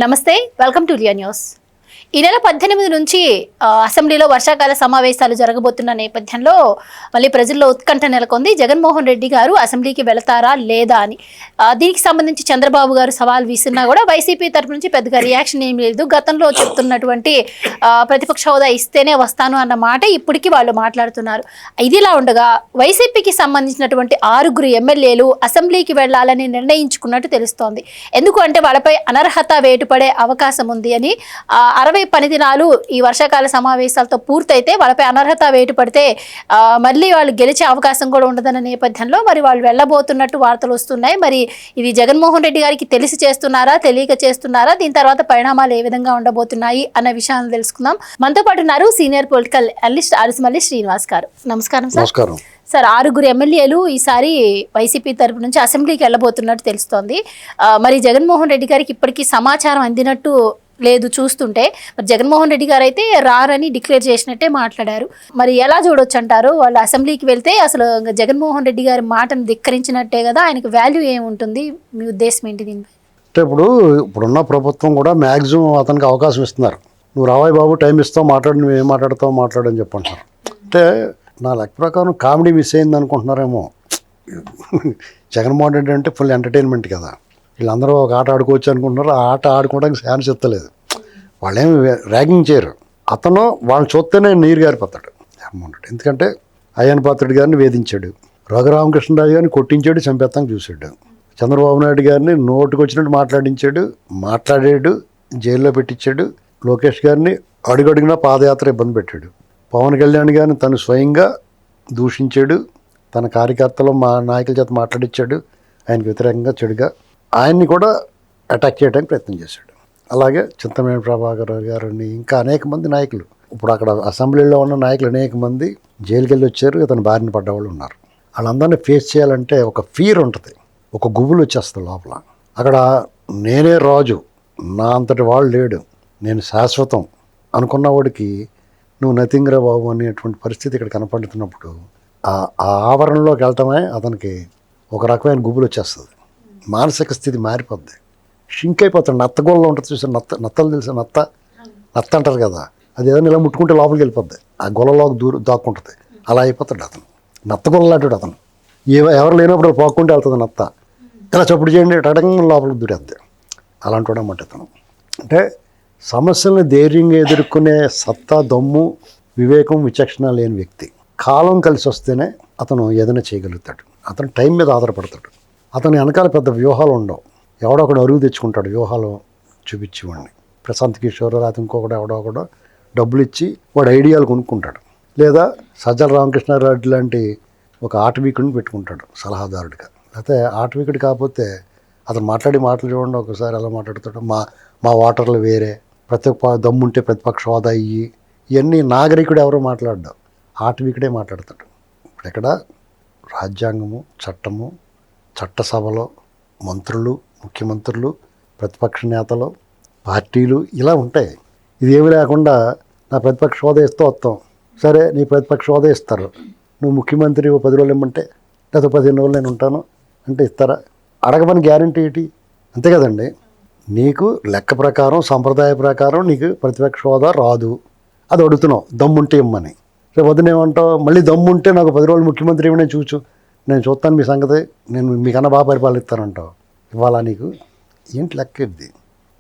నమస్తే, welcome to Riya news. ఈ నెల 18 నుంచి అసెంబ్లీలో వర్షాకాల సమావేశాలు జరగబోతున్న నేపథ్యంలో మళ్ళీ ప్రజల్లో ఉత్కంఠ నెలకొంది. జగన్మోహన్ రెడ్డి గారు అసెంబ్లీకి వెళతారా లేదా అని. దీనికి సంబంధించి చంద్రబాబు గారు సవాల్ విసిరినా కూడా వైసీపీ తరపు నుంచి పెద్దగా రియాక్షన్ ఏం లేదు. గతంలో చెప్తున్నటువంటి ప్రతిపక్ష హోదా ఇస్తేనే వస్తాను అన్న మాట ఇప్పటికీ వాళ్ళు మాట్లాడుతున్నారు. ఇదిలా ఉండగా వైసీపీకి సంబంధించినటువంటి 6 ఎమ్మెల్యేలు అసెంబ్లీకి వెళ్లాలని నిర్ణయించుకున్నట్టు తెలుస్తోంది. ఎందుకు అంటే వాళ్ళపై అనర్హత వేటు పడే అవకాశం ఉంది అని. 60 పని దినాలు ఈ వర్షాకాల సమావేశాలతో పూర్తయితే వాళ్ళపై అనర్హత వేటు పడితే మళ్ళీ వాళ్ళు గెలిచే అవకాశం కూడా ఉండదన్న నేపథ్యంలో మరి వాళ్ళు వెళ్ళబోతున్నట్టు వార్తలు వస్తున్నాయి. మరి ఇది జగన్మోహన్ రెడ్డి గారికి తెలిసి చేస్తున్నారా, తెలియక చేస్తున్నారా, దీని తర్వాత పరిణామాలు ఏ విధంగా ఉండబోతున్నాయి అన్న విషయాన్ని తెలుసుకుందాం. మనతో పాటు ఉన్నారు సీనియర్ పొలిటికల్ అనలిస్ట్ అరసిమల్లి శ్రీనివాస్ గారు. నమస్కారం సార్. నమస్కారం సార్. 6 ఎమ్మెల్యేలు ఈసారి వైసీపీ తరపు నుంచి అసెంబ్లీకి వెళ్ళబోతున్నట్టు తెలుస్తోంది. మరి జగన్మోహన్ రెడ్డి గారికి ఇప్పటికీ సమాచారం అందినట్టు లేదు చూస్తుంటే. మరి జగన్మోహన్ రెడ్డి గారు అయితే రారని డిక్లేర్ చేసినట్టే మాట్లాడారు. మరి ఎలా చూడొచ్చు అంటారు? వాళ్ళు అసెంబ్లీకి వెళ్తే అసలు జగన్మోహన్ రెడ్డి గారి మాటను ధిక్కరించినట్టే కదా, ఆయనకు వాల్యూ ఏముంటుంది? మీ ఉద్దేశం ఏంటి దీనిపై? అంటే ఇప్పుడున్న ప్రభుత్వం కూడా మ్యాక్సిమం అతనికి అవకాశం ఇస్తున్నారు. నువ్వు రావాయి బాబు, టైం ఇస్తావు, మాట్లాడు, నువ్వు ఏం మాట్లాడతావు మాట్లాడని చెప్పంటున్నారు. అంటే నా లెక్క ప్రకారం కామెడీ మిస్ అయింది అనుకుంటున్నారేమో. జగన్మోహన్ రెడ్డి అంటే ఫుల్ ఎంటర్టైన్మెంట్ కదా, వీళ్ళందరూ ఒక ఆట ఆడుకోవచ్చు అనుకుంటున్నారు. ఆ ఆట ఆడుకోవడానికి ఛాన్స్ ఇస్తలేదు. వాళ్ళేమి ర్యాగింగ్ చేయరు. అతను వాళ్ళని చూస్తేనే నీరు గారిపోతాడు జగన్మోహన్ రెడ్డి. ఎందుకంటే అయ్యన్ పాత్రుడి గారిని వేధించాడు, రఘురామకృష్ణరాజు గారిని కొట్టించాడు, చంపేస్తానికి చూశాడు, చంద్రబాబు నాయుడు గారిని నోటుకు వచ్చినట్టు మాట్లాడాడు, జైల్లో పెట్టించాడు, లోకేష్ గారిని అడుగడుగునా పాదయాత్ర ఇబ్బంది పెట్టాడు, పవన్ కళ్యాణ్ గారిని తను స్వయంగా దూషించాడు, తన కార్యకర్తలు మా నాయకుల చేత మాట్లాడించాడు, ఆయనకు వ్యతిరేకంగా చెడుగా ఆయన్ని కూడా అటాక్ చేయడానికి ప్రయత్నం చేశాడు. అలాగే చింతమనేని ప్రభాకర్ గారిని ఇంకా అనేక మంది నాయకులు, ఇప్పుడు అక్కడ అసెంబ్లీలో ఉన్న నాయకులు అనేక మంది జైలుకి వెళ్ళి వచ్చారు, ఇతను బారిన పడ్డవాళ్ళు ఉన్నారు. వాళ్ళందరినీ ఫేస్ చేయాలంటే ఒక ఫీర్ ఉంటుంది, ఒక గుబులు వచ్చేస్తుంది లోపల. అక్కడ నేనే రాజు, నా అంతటి వాళ్ళు లేడు, నేను శాశ్వతం అనుకున్న వాడికి నువ్వు నథింగ్ రా బాబు అనేటువంటి పరిస్థితి ఇక్కడ కనపడుతున్నప్పుడు ఆ ఆవరణలోకి వెళ్ళటమే అతనికి ఒక రకమైన గుబులు వచ్చేస్తుంది. మానసిక స్థితి మారిపోద్ది, షింక్ అయిపోతాడు. నత్తగోళ్ళలో ఉంటుంది చూసారు, నత్తలు తెలుసా, నత్త అంటారు కదా, అది ఏదైనా ఇలా ముట్టుకుంటే లోపలికి వెళ్ళిపోద్ది, ఆ గొల్లలోకి దాక్కుంటుంది. అలా అయిపోతాడు అతను, నత్తగొల్లలాంటాడు అతను. ఎవరు లేనప్పుడు పాక్కుంటే వెళ్తుంది నత్త, ఇలా చప్పుడు చేయండి టడంగా లోపలికి దూరేద్ది. అలాంటి వాడు అన్నమాట ఇతను. అంటే సమస్యలను ధైర్యంగా ఎదుర్కొనే సత్తా, దమ్ము, వివేకం, విచక్షణ లేని వ్యక్తి. కాలం కలిసి వస్తేనే అతను ఏదైనా చేయగలుగుతాడు. అతను టైం మీద ఆధారపడతాడు. అతని వెనకాల పెద్ద వ్యూహాలు ఉండవు. ఎవడో ఒకడు అరువు తెచ్చుకుంటాడు వ్యూహాలు చూపించేవాడిని. ప్రశాంత్ కిషోర్ లేకపోతే ఇంకొకటి ఎవడో ఒకడు డబ్బులు ఇచ్చి వాడు ఐడియాలు కొనుక్కుంటాడు. లేదా సజ్జల రామకృష్ణారెడ్డి లాంటి ఒక ఆటవీకుడిని పెట్టుకుంటాడు సలహాదారుడిగా. లేకపోతే ఆటవీకుడు కాకపోతే అతను మాటలు చూడండి ఒకసారి ఎలా మాట్లాడతాడు. మా ఓటర్లు వేరే, దమ్ముంటే ప్రతిపక్ష హోదా ఇవన్నీ నాగరికుడు ఎవరో మాట్లాడ్డావు, ఆటవీకుడే మాట్లాడతాడు. ఇప్పుడు ఇక్కడ రాజ్యాంగము, చట్టము, చట్టసభలో మంత్రులు, ముఖ్యమంత్రులు, ప్రతిపక్ష నేతలు, పార్టీలు ఇలా ఉంటాయి. ఇదేమి లేకుండా నా ప్రతిపక్ష హోదా ఇస్తూ వస్తాం, సరే నీ ప్రతిపక్ష హోదా ఇస్తారు, నువ్వు ముఖ్యమంత్రి 10 రోజులు ఇమ్మంటే లేదా 15 రోజులు నేను ఉంటాను అంటే ఇస్తారా? అడగమని గ్యారంటీ ఏంటి? అంతే కదండి. నీకు లెక్క ప్రకారం, సంప్రదాయ ప్రకారం నీకు ప్రతిపక్ష హోదా రాదు, అది అడుగుతున్నావు దమ్ముంటే ఇమ్మని. రేపు వద్దునేమంటావు, మళ్ళీ దమ్ముంటే నాకు 10 రోజులు ముఖ్యమంత్రి ఏమైనా నేను చూస్తాను మీ సంగతి, నేను మీకన్నా బాగా పరిపాలిస్తానంటావు. ఇవాళ నీకు ఏంటి లెక్క ఇది?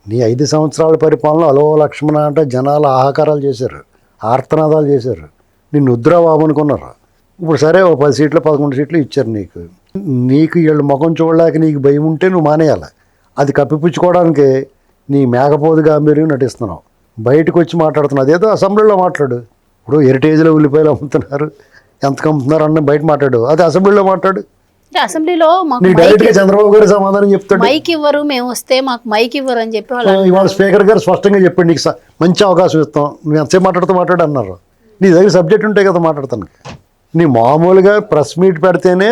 నీ 5 సంవత్సరాల పరిపాలన అలో లక్ష్మణ అంటే జనాలు ఆహాకారాలు చేశారు, ఆర్తనాదాలు చేశారు, నిన్ను ఉద్రాబాబు అనుకున్నారు. ఇప్పుడు సరే 10 సీట్లు 11 సీట్లు ఇచ్చారు నీకు వీళ్ళు ముఖం చూడలేక నీకు భయం ఉంటే నువ్వు మానేయాలి. అది కప్పిపుచ్చుకోవడానికి నీ మేకపోతు గాంభీర్యం నటిస్తున్నావు, బయటకు వచ్చి మాట్లాడుతున్నావు. అదేదో అసెంబ్లీలో మాట్లాడు. ఇప్పుడు హెరిటేజ్లో ఉల్లిపాయలు అమ్ముతున్నారు, ఎంత అమ్ముతున్నారు అన్న బయట మాట్లాడు, అది అసెంబ్లీలో మాట్లాడు. అసెంబ్లీలో డైరెక్ట్ గా చంద్రబాబు గారు సమాధానం చెప్తాడు. మైక్ ఇవ్వరు, మేము వస్తే మాకు మైక్ ఇవ్వరు అని చెప్పి ఇవాళ స్పీకర్ గారు స్పష్టంగా చెప్పండి, నీకు మంచి అవకాశం ఇస్తాం, నువ్వు ఎంతసేపు మాట్లాడు అన్నారు. నీ దగ్గర సబ్జెక్ట్ ఉంటాయి కదా మాట్లాడతాను. నీ మామూలుగా ప్రెస్ మీట్ పెడితేనే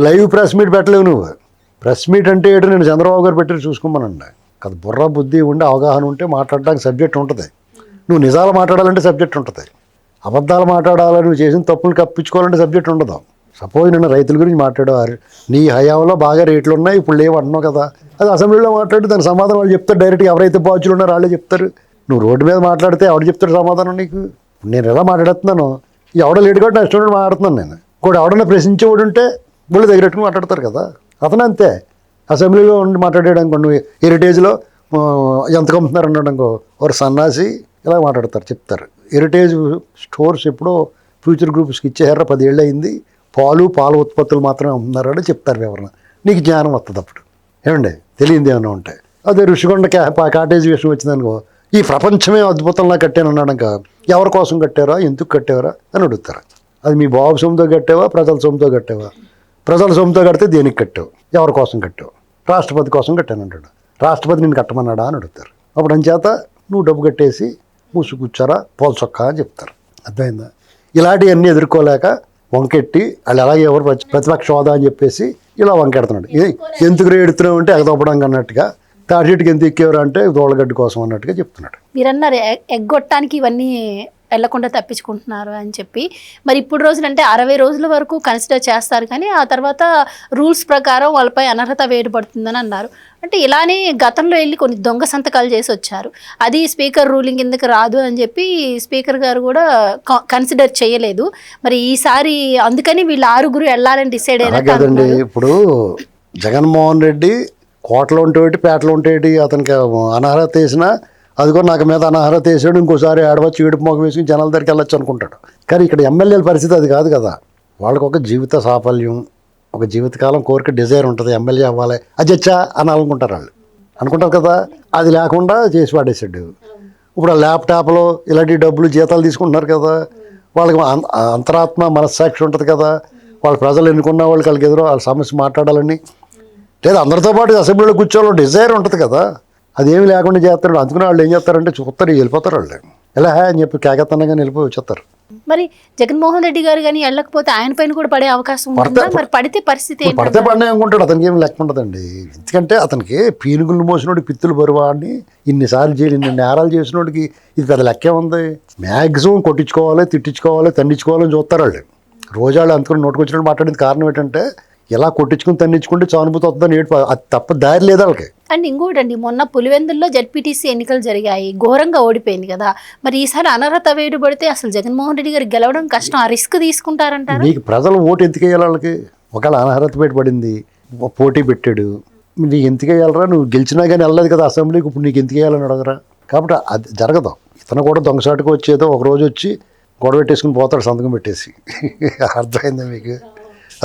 లైవ్ ప్రెస్ మీట్ పెట్టలేవు నువ్వు. ప్రెస్ మీట్ అంటే ఏంటో నేను చంద్రబాబు గారు పెట్టి చూసుకోమనండి. కదా బుర్ర బుద్ధి ఉండి అవగాహన ఉంటే మాట్లాడడానికి సబ్జెక్ట్ ఉంటుంది. నువ్వు నిజాలు మాట్లాడాలంటే సబ్జెక్ట్ ఉంటుంది, అబద్ధాలు మాట్లాడాలని నువ్వు చేసిన తప్పులు కప్పించుకోవాలంటే సబ్జెక్ట్ ఉండదు. సపోజ్ నిన్న రైతుల గురించి మాట్లాడేవారు, నీ హయాంలో బాగా రేట్లు ఉన్నాయి ఇప్పుడు లేవు అంటున్నావు కదా, అది అసెంబ్లీలో మాట్లాడి దానికి సమాధానం వాళ్ళు చెప్తారు డైరెక్ట్గా. ఎవరైతే బాధ్యులు ఉన్నారో వాళ్ళే చెప్తారు. నువ్వు రోడ్డు మీద మాట్లాడితే ఎవడు చెప్తాడు సమాధానం నీకు? నేను ఎలా మాట్లాడుతున్నాను, ఎవడో లేడు కాబట్టి నా ఇష్టం మాట్లాడుతున్నాను నేను. ఇంకోటి ఎవడన్నా ప్రశ్నించేవాడు ఉంటే వాళ్ళు దగ్గరెట్టుకుని మాట్లాడతారు కదా. అతను అంతే, అసెంబ్లీలో ఉండి మాట్లాడాడు అనుకోండి, హెరిటేజ్లో ఎంత కమ్ముతున్నారు అన్నాడు అనుకో, ఒక సన్నాసి ఇలా మాట్లాడతారు, చెప్తారు. హెరిటేజ్ స్టోర్స్ ఎప్పుడో ఫ్యూచర్ గ్రూప్స్కి ఇచ్చేసారా, 10 ఏళ్ళు అయింది, పాల ఉత్పత్తులు మాత్రమే అమ్ముతున్నారని చెప్తారు వివరణ. నీకు జ్ఞానం వస్తుంది అప్పుడు. ఏమండి తెలియంది ఏమైనా ఉంటే. అదే ఋషికొండ కాటేజ్ విషయం వచ్చిందనుకో, ఈ ప్రపంచమే అద్భుతంలా కట్టాను అన్నాక ఎవరి కోసం కట్టారా, ఎందుకు కట్టారా అని అడుగుతారు. అది మీ బాబు సొమ్ముతో కట్టావా, ప్రజల సొమ్ముతో కట్టావా? ప్రజల సొమ్ముతో కడితే దేనికి కట్టావు, ఎవరి కోసం కట్టావు? రాష్ట్రపతి కోసం కట్టాను అంటాడు. రాష్ట్రపతి నేను కట్టమన్నాడా అని అడుగుతారు. అప్పుడు అంచేత నువ్వు డబ్బు కట్టేసి మూసు కూర్చారా పోల్చొక్కా అని చెప్తారు. అర్థమైందా? ఇలాంటివన్నీ ఎదుర్కోలేక వంకెట్టి వాళ్ళు అలాగే ఎవరు ప్రతిపక్ష హోదా అని చెప్పేసి ఇలా వంకెడుతున్నాడు. ఎందుకు రేడుతున్నావు అంటే ఎగదొప్పడానికి అన్నట్టుగా, తాటికి ఎంత ఎక్కేవారు అంటే దోళ్ళగడ్డ కోసం అన్నట్టుగా చెప్తున్నాడు. మీరన్నారు ఎగ్గొట్టడానికి ఇవన్నీ వెళ్లకుండా తప్పించుకుంటున్నారు అని చెప్పి. మరి ఇప్పుడు రోజులు అంటే 60 రోజుల వరకు కన్సిడర్ చేస్తారు, కానీ ఆ తర్వాత రూల్స్ ప్రకారం వాళ్ళపై అనర్హత వేయబడుతుందని అన్నారు. అంటే ఇలానే గతంలో వెళ్ళి కొన్ని దొంగ సంతకాలు చేసి వచ్చారు. అది స్పీకర్ రూలింగ్ కిందకి రాదు అని చెప్పి స్పీకర్ గారు కూడా కన్సిడర్ చేయలేదు. మరి ఈసారి అందుకని వీళ్ళు 6 వెళ్ళాలని డిసైడ్ అయినా. ఇప్పుడు జగన్మోహన్ రెడ్డి కోటలో ఉంటేటి పేటలో ఉంటేటి అతనికి అనర్హత వేసినా అది కూడా నాకు మీద అనర్హత వేసాడు, ఇంకోసారి ఆడవచ్చు ఏడుపు మొగం వేసుకుని జనాల దగ్గరికి వెళ్ళొచ్చు అనుకుంటాడు. కానీ ఇక్కడ ఎమ్మెల్యేల పరిస్థితి అది కాదు కదా. వాళ్ళకి ఒక జీవిత సాఫల్యం, ఒక జీవితకాలం కోరిక, డిజైర్ ఉంటుంది, ఎమ్మెల్యే అవ్వాలి, అది చచ్చా అని అనుకుంటారు వాళ్ళు, అనుకుంటారు కదా. అది లేకుండా చేసి పడేసాడు. ఇప్పుడు ఆ ల్యాప్టాప్లో ఇలాంటి డబ్బులు జీతాలు తీసుకుంటున్నారు కదా, వాళ్ళకి అంతరాత్మ మనస్సాక్షి ఉంటుంది కదా. వాళ్ళ ప్రజలు ఎన్నుకున్న వాళ్ళకి ఎదురు వాళ్ళ సమస్య మాట్లాడాలని, లేదా అందరితో పాటు అసెంబ్లీలో కూర్చోవాలని డిజైర్ ఉంటుంది కదా. అదేమి లేకుండా చేస్తాడు. అందుకని వాళ్ళు ఏం చేస్తారంటే చూస్తారు, వెళ్ళిపోతారు. వాళ్ళు ఎలా అని చెప్పి కేకెత్తనగానే వెళ్ళిపోయి వచ్చేస్తారు. మరి జగన్మోహన్ రెడ్డి గారు కానీ వెళ్ళకపోతే ఆయన పైన కూడా పడే అవకాశం మరి పడితే పరిస్థితి పడితే పడినా అనుకుంటాడు. అతనికి ఏమి లెక్క ఉండదండి. ఎందుకంటే అతనికి పీనుగులు మోసినోడికి పిత్తులు బరువా అని ఇన్నిసార్లు జైలు, ఇన్ని నేరాలు చేసినోడికి ఇది పెద్ద లెక్కే ఉంది. మ్యాక్సిమం కొట్టించుకోవాలి, తిట్టించుకోవాలి, తండించుకోవాలని చూస్తారు వాళ్ళు. రోజు వాళ్ళు అందుకని నోటుకొచ్చినట్టు మాట్లాడేది కారణం ఏంటంటే ఇలా కొట్టించుకుని తన్నించుకుంటే సానుభూతి వస్తుందని ఏడు, అది తప్ప దారి లేదు వాళ్ళకి. అండ్ ఇంకోటండి, మొన్న పులివెందుల్లో జెడ్పీటీసీ ఎన్నికలు జరిగాయి, ఘోరంగా ఓడిపోయింది కదా. మరి ఈసారి అనర్హత వేయబడితే అసలు జగన్మోహన్ రెడ్డి గారు గెలవడం కష్టం, ఆ రిస్క్ తీసుకుంటారంటారు. నీకు ప్రజలు ఓటు ఎందుకు వేయాలి వాళ్ళకి? ఒకవేళ అనర్హత పడింది, పోటీ పెట్టాడు, నీకు ఎందుకు వేయాలరా? నువ్వు గెలిచినా కానీ వెళ్ళలేదు కదా అసెంబ్లీకి, ఇప్పుడు నీకు ఎందుకు వేయాలని అడగరా? కాబట్టి అది జరగదు. ఇతను కూడా దొంగసాటుకు వచ్చేదో ఒక రోజు వచ్చి గొడవ పెట్టేసుకుని పోతాడు సంతకం పెట్టేసి. అర్థమైందా మీకు?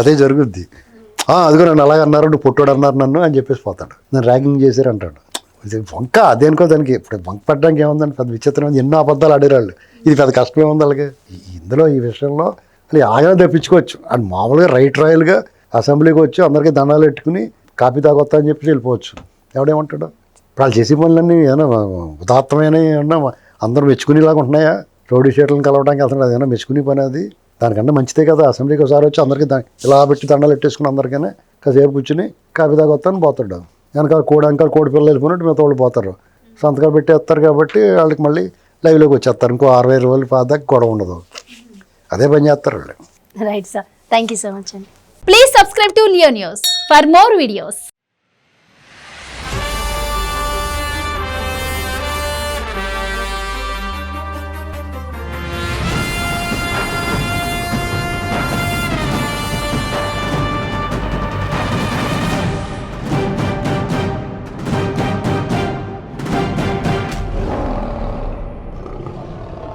అదే జరుగుద్ది. అదిగో నన్ను అలాగ అన్నారు, నువ్వు పుట్టాడు అన్నారు నన్ను అని చెప్పేసి పోతాడు. నేను ర్యాగింగ్ చేశారు అంటాడు. ఇది వంక అదేనుకో దానికి. ఇప్పుడు వంక పట్టడానికి ఏముందని పెద్ద విచిత్రం, ఎన్నో అబద్ధాలు ఆడేరాళ్ళు. ఇది పెద్ద కష్టమే ఉంది వాళ్ళకి. ఇందులో ఈ విషయంలో అది ఆగానే తప్పించుకోవచ్చు. అండ్ మామూలుగా రైట్ రాయల్గా అసెంబ్లీకి వచ్చి అందరికీ దండాలు పెట్టుకుని కాపీ తాగొత్తా అని చెప్పి వెళ్ళిపోవచ్చు. ఎవడేమంటాడు? వాళ్ళు చేసే పనులన్నీ ఏమైనా ఉదాత్తమైన ఏమన్నా అందరూ మెచ్చుకునేలాగా ఉంటున్నాయా? రౌడీ షీట్లను కలవడానికి వెళ్తున్నాడు, అదేమన్నా మెచ్చుకునే పని అది? దానికన్నా మంచిదే కదా. అసెంబ్లీకి ఒకసారి వచ్చి అందరికీ ఇలా పెట్టి దండాలు పెట్టేసుకుని అందరికీ కాసేపు కూర్చుని కాపీ తాగొత్తాను పోతాడు. వెనకాల కోడి పిల్లలు వెళ్ళిపోయినట్టు మిగతా వాళ్ళు పోతారు, సంతకాలు పెట్టేస్తారు. కాబట్టి వాళ్ళకి మళ్ళీ లైవ్లోకి వచ్చేస్తారు. ఇంకో 60 రోజులు దాకా గొడవ ఉండదు. అదే పని చేస్తారు వాళ్ళు. Right sir, thank you so much అండి. Please subscribe to Leo news for more videos.